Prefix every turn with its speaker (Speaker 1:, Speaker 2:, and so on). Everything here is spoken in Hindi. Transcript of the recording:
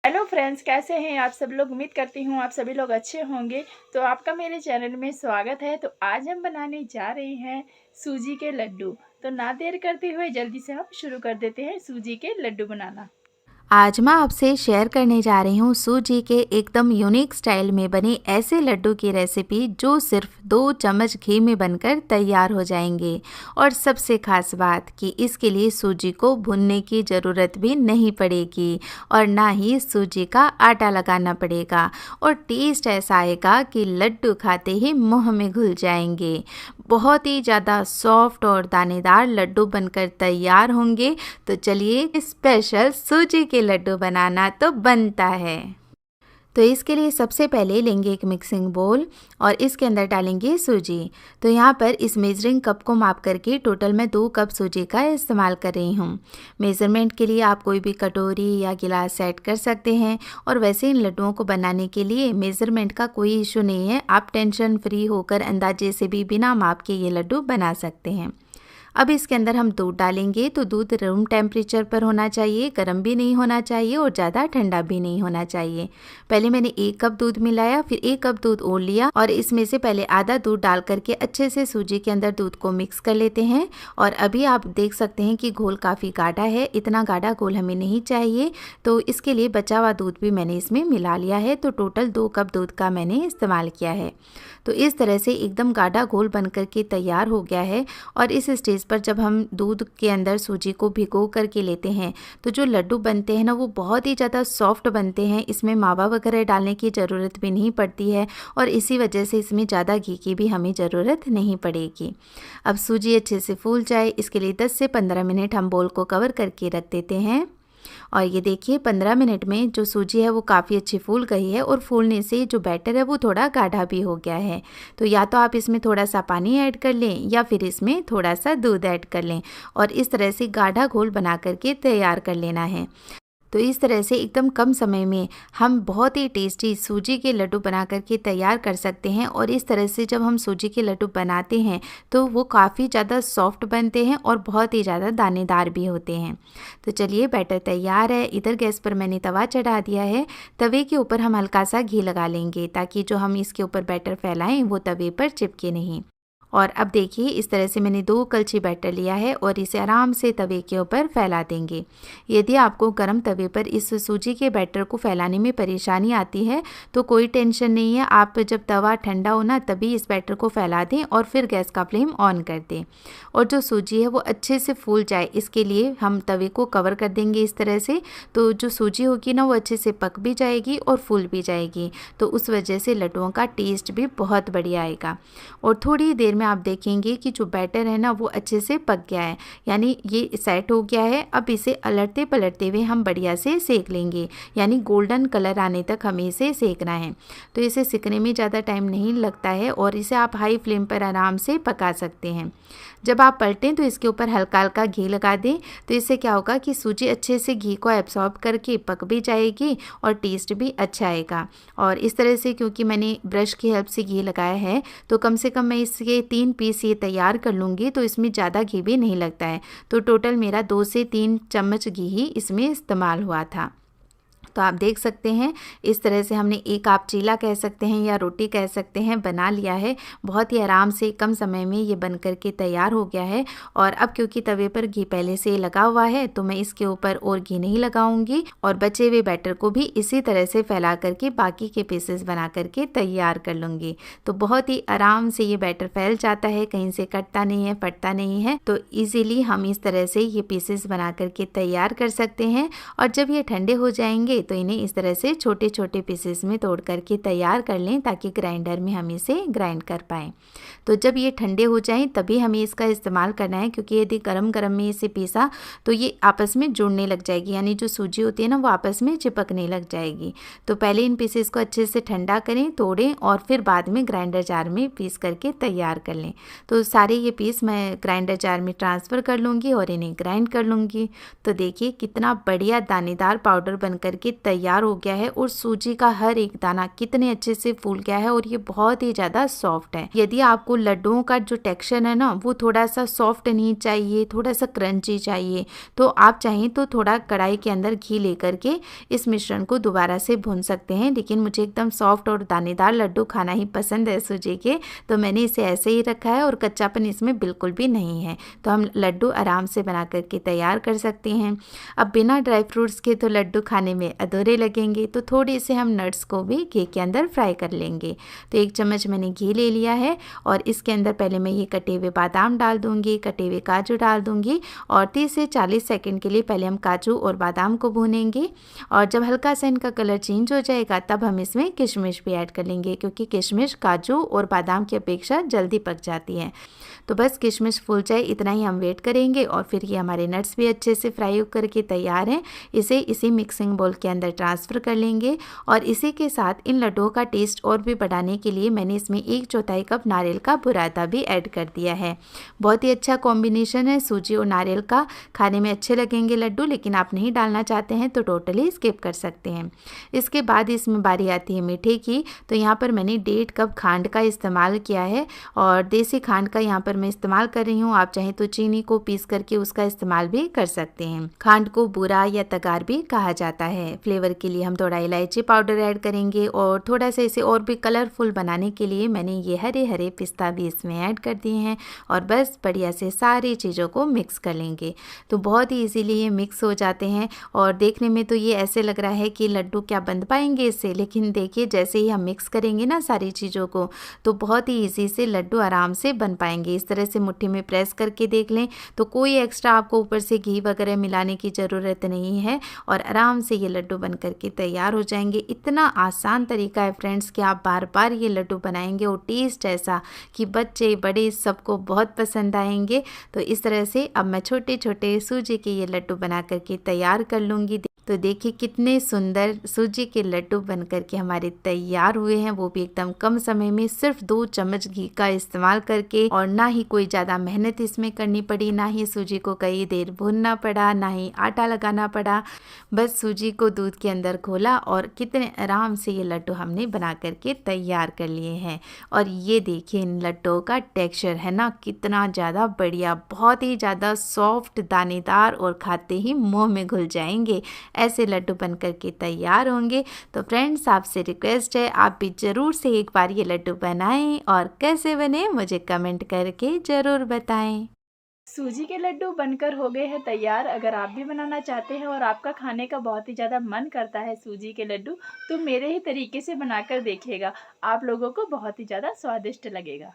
Speaker 1: हेलो फ्रेंड्स, कैसे हैं आप सब लोग। उम्मीद करती हूँ आप सभी लोग अच्छे होंगे। तो आपका मेरे चैनल में स्वागत है। तो आज हम बनाने जा रहे हैं सूजी के लड्डू। तो ना देर करते हुए जल्दी से हम शुरू कर देते हैं सूजी के लड्डू बनाना।
Speaker 2: आज मैं आपसे शेयर करने जा रही हूँ सूजी के एकदम यूनिक स्टाइल में बने ऐसे लड्डू की रेसिपी जो सिर्फ 2 चम्मच घी में बनकर तैयार हो जाएंगे। और सबसे खास बात कि इसके लिए सूजी को भूनने की ज़रूरत भी नहीं पड़ेगी और ना ही सूजी का आटा लगाना पड़ेगा। और टेस्ट ऐसा आएगा कि लड्डू खाते ही मुंह में घुल जाएंगे। बहुत ही ज़्यादा सॉफ्ट और दानेदार लड्डू बनकर तैयार होंगे। तो चलिए स्पेशल सूजी के लड्डू बनाना तो बनता है। तो इसके लिए सबसे पहले लेंगे एक मिक्सिंग बोल और इसके अंदर डालेंगे सूजी। तो यहाँ पर इस मेजरिंग कप को माप करके टोटल मैं 2 कप सूजी का इस्तेमाल कर रही हूँ। मेज़रमेंट के लिए आप कोई भी कटोरी या गिलास सेट कर सकते हैं। और वैसे इन लड्डुओं को बनाने के लिए मेज़रमेंट का कोई इशू नहीं है। आप टेंशन फ्री होकर अंदाजे से भी बिना माप के ये लड्डू बना सकते हैं। अब इसके अंदर हम दूध डालेंगे। तो दूध रूम टेम्परेचर पर होना चाहिए, गर्म भी नहीं होना चाहिए और ज़्यादा ठंडा भी नहीं होना चाहिए। पहले मैंने 1 कप दूध मिलाया, फिर 1 कप दूध और लिया और इसमें से पहले आधा दूध डाल करके अच्छे से सूजी के अंदर दूध को मिक्स कर लेते हैं। और अभी आप देख सकते हैं कि घोल काफ़ी गाढ़ा है, इतना गाढ़ा घोल हमें नहीं चाहिए। तो इसके लिए बचा हुआ दूध भी मैंने इसमें मिला लिया है। तो टोटल 2 कप दूध का मैंने इस्तेमाल किया है। तो इस तरह से एकदम गाढ़ा घोल बन करके तैयार हो गया है। और इस स्टेज पर जब हम दूध के अंदर सूजी को भिगो करके लेते हैं तो जो लड्डू बनते हैं ना वो बहुत ही ज़्यादा सॉफ्ट बनते हैं। इसमें मावा वगैरह डालने की ज़रूरत भी नहीं पड़ती है और इसी वजह से इसमें ज़्यादा घी की भी हमें ज़रूरत नहीं पड़ेगी। अब सूजी अच्छे से फूल जाए इसके लिए 10 से 15 मिनट हम बोल को कवर करके रख देते हैं। और ये देखिए 15 मिनट में जो सूजी है वो काफ़ी अच्छी फूल गई है और फूलने से जो बैटर है वो थोड़ा गाढ़ा भी हो गया है। तो या तो आप इसमें थोड़ा सा पानी ऐड कर लें या फिर इसमें थोड़ा सा दूध ऐड कर लें और इस तरह से गाढ़ा घोल बना करके तैयार कर लेना है। तो इस तरह से एकदम कम समय में हम बहुत ही टेस्टी सूजी के लड्डू बना करके तैयार कर सकते हैं। और इस तरह से जब हम सूजी के लड्डू बनाते हैं तो वो काफ़ी ज़्यादा सॉफ्ट बनते हैं और बहुत ही ज़्यादा दानेदार भी होते हैं। तो चलिए बैटर तैयार है। इधर गैस पर मैंने तवा चढ़ा दिया है। तवे के ऊपर हम हल्का सा घी लगा लेंगे ताकि जो हम इसके ऊपर बैटर फैलाएं वो तवे पर चिपके नहीं। और अब देखिए इस तरह से मैंने 2 कलछी बैटर लिया है और इसे आराम से तवे के ऊपर फैला देंगे। यदि आपको गर्म तवे पर इस सूजी के बैटर को फैलाने में परेशानी आती है तो कोई टेंशन नहीं है। आप जब तवा ठंडा हो ना तभी इस बैटर को फैला दें और फिर गैस का फ्लेम ऑन कर दें। और जो सूजी है वो अच्छे से फूल जाए इसके लिए हम तवे को कवर कर देंगे इस तरह से। तो जो सूजी होगी ना वो अच्छे से पक भी जाएगी और फूल भी जाएगी। तो उस वजह से लड्डुओं का टेस्ट भी बहुत बढ़िया आएगा। और थोड़ी देर में आप देखेंगे कि जो बैटर है ना वो अच्छे से पक गया है, यानी ये सेट हो गया है। अब इसे अलटते पलटते हुए हम बढ़िया से सेक लेंगे, यानी गोल्डन कलर आने तक हमें इसे सेकना है। तो इसे सेकने में ज़्यादा टाइम नहीं लगता है और इसे आप हाई फ्लेम पर आराम से पका सकते हैं। जब आप पलटें तो इसके ऊपर हल्का हल्का घी लगा दें। तो इससे क्या होगा कि सूजी अच्छे से घी को एब्सॉर्ब करके पक भी जाएगी और टेस्ट भी अच्छा आएगा। और इस तरह से क्योंकि मैंने ब्रश की हेल्प से घी लगाया है तो कम से कम मैं इसके 3 पीस ये तैयार कर लूँगी। तो इसमें ज़्यादा घी भी नहीं लगता है। तो टोटल मेरा 2 से 3 चम्मच घी ही इसमें इस्तेमाल हुआ था। तो आप देख सकते हैं इस तरह से हमने एक आप चीला कह सकते हैं या रोटी कह सकते हैं बना लिया है। बहुत ही आराम से कम समय में ये बन करके तैयार हो गया है। और अब क्योंकि तवे पर घी पहले से लगा हुआ है तो मैं इसके ऊपर और घी नहीं लगाऊंगी और बचे हुए बैटर को भी इसी तरह से फैला करके बाकी के पीसेस बना करके तैयार कर लूँगी। तो बहुत ही आराम से ये बैटर फैल जाता है, कहीं से कटता नहीं है, फटता नहीं है। तो ईजिली हम इस तरह से ये पीसेस बना करके तैयार कर सकते हैं। और जब ये ठंडे हो जाएंगे तो इन्हें इस तरह से छोटे छोटे पीसेस में तोड़ करके तैयार कर लें ताकि ग्राइंडर में हम इसे ग्राइंड कर पाएँ। तो जब ये ठंडे हो जाएं तभी हमें इसका इस्तेमाल करना है, क्योंकि यदि गरम गरम में इसे पीसा तो ये आपस में जुड़ने लग जाएगी, यानी जो सूजी होती है ना वो आपस में चिपकने लग जाएगी। तो पहले इन पीसेस को अच्छे से ठंडा करें, तोड़ें और फिर बाद में ग्राइंडर जार में पीस करके तैयार कर लें। तो सारे ये पीस मैं ग्राइंडर जार में ट्रांसफ़र कर लूँगी और इन्हें ग्राइंड कर लूँगी। तो देखिए कितना बढ़िया दानेदार पाउडर बन करके के तैयार हो गया है और सूजी का हर एक दाना कितने अच्छे से फूल गया है और ये बहुत ही ज़्यादा सॉफ्ट है। यदि आपको लड्डुओं का जो टेक्सचर है ना वो थोड़ा सा सॉफ्ट नहीं चाहिए, थोड़ा सा क्रंची चाहिए, तो आप चाहें तो थोड़ा कढ़ाई के अंदर घी लेकर के इस मिश्रण को दोबारा से भून सकते हैं। लेकिन मुझे एकदम सॉफ्ट और दानेदार लड्डू खाना ही पसंद है सूजी के, तो मैंने इसे ऐसे ही रखा है और कच्चापन इसमें बिल्कुल भी नहीं है। तो हम लड्डू आराम से बना करके तैयार कर सकते हैं। अब बिना ड्राई फ्रूट्स के तो लड्डू खाने में अधूरे लगेंगे, तो थोड़े से हम नट्स को भी घी के अंदर फ्राई कर लेंगे। तो 1 चम्मच मैंने घी ले लिया है और इसके अंदर पहले मैं ये कटे हुए बादाम डाल दूंगी, कटे हुए काजू डाल दूंगी और 30 से 40 सेकंड के लिए पहले हम काजू और बादाम को भूनेंगे। और जब हल्का सा इनका कलर चेंज हो जाएगा तब हम इसमें किशमिश भी ऐड कर लेंगे, क्योंकि किशमिश काजू और बादाम की अपेक्षा जल्दी पक जाती है। तो बस किशमिश फूल जाए इतना ही हम वेट करेंगे और फिर ये हमारे नट्स भी अच्छे से फ्राई करके तैयार हैं। इसे इसी मिक्सिंग बोल के अंदर ट्रांसफ़र कर लेंगे और इसी के साथ इन लड्डुओं का टेस्ट और भी बढ़ाने के लिए मैंने इसमें 1/4 कप नारियल का बुरादा भी ऐड कर दिया है। बहुत ही अच्छा कॉम्बिनेशन है सूजी और नारियल का, खाने में अच्छे लगेंगे लड्डू, लेकिन आप नहीं डालना चाहते हैं तो टोटली स्किप कर सकते हैं। इसके बाद इसमें बारी आती है मीठे की, तो यहाँ पर मैंने 1.5 कप खांड का इस्तेमाल किया है और देसी खांड का यहाँ पर मैं इस्तेमाल कर रही हूँ। आप चाहें तो चीनी को पीस करके उसका इस्तेमाल भी कर सकते हैं। खांड को बूरा या तगार भी कहा जाता है। फ्लेवर के लिए हम थोड़ा इलायची पाउडर ऐड करेंगे और थोड़ा सा इसे और भी कलरफुल बनाने के लिए मैंने ये हरे हरे पिस्ता भी इसमें ऐड कर दिए हैं और बस बढ़िया से सारी चीज़ों को मिक्स कर लेंगे। तो बहुत ही इजीली ये मिक्स हो जाते हैं और देखने में तो ये ऐसे लग रहा है कि लड्डू क्या बन पाएंगे इससे, लेकिन देखिए जैसे ही हम मिक्स करेंगे ना सारी चीज़ों को तो बहुत ही ईजी से लड्डू आराम से बन पाएंगे। इस तरह से मुट्ठी में प्रेस करके देख लें तो कोई एक्स्ट्रा आपको ऊपर से घी वगैरह मिलाने की ज़रूरत नहीं है और आराम से ये लड्डू बन करके तैयार हो जाएंगे। इतना आसान तरीका है फ्रेंड्स कि आप बार बार ये लड्डू बनाएंगे और टेस्ट ऐसा कि बच्चे बड़े सबको बहुत पसंद आएंगे। तो इस तरह से अब मैं छोटे छोटे सूजी के ये लड्डू बना करके तैयार कर लूँगी। तो देखिए कितने सुंदर सूजी के लड्डू बन करके हमारे तैयार हुए हैं, वो भी एकदम कम समय में, सिर्फ 2 चम्मच घी का इस्तेमाल करके। और ना ही कोई ज़्यादा मेहनत इसमें करनी पड़ी, ना ही सूजी को कई देर भूनना पड़ा, ना ही आटा लगाना पड़ा। बस सूजी को दूध के अंदर घोला और कितने आराम से ये लड्डू हमने बना करके तैयार कर लिए हैं। और ये देखिए इन लड्डुओं का टेक्सचर है ना कितना ज़्यादा बढ़िया, बहुत ही ज़्यादा सॉफ्ट, दानेदार और खाते ही मुँह में घुल जाएंगे। ऐसे लड्डू बन करके तैयार होंगे। तो फ्रेंड्स आपसे रिक्वेस्ट है आप भी ज़रूर से एक बार ये लड्डू बनाएं और कैसे बने मुझे कमेंट करके ज़रूर बताएं।
Speaker 1: सूजी के लड्डू बनकर हो गए हैं तैयार। अगर आप भी बनाना चाहते हैं और आपका खाने का बहुत ही ज़्यादा मन करता है सूजी के लड्डू, तो मेरे ही तरीके से बनाकर देखिएगा, आप लोगों को बहुत ही ज़्यादा स्वादिष्ट लगेगा।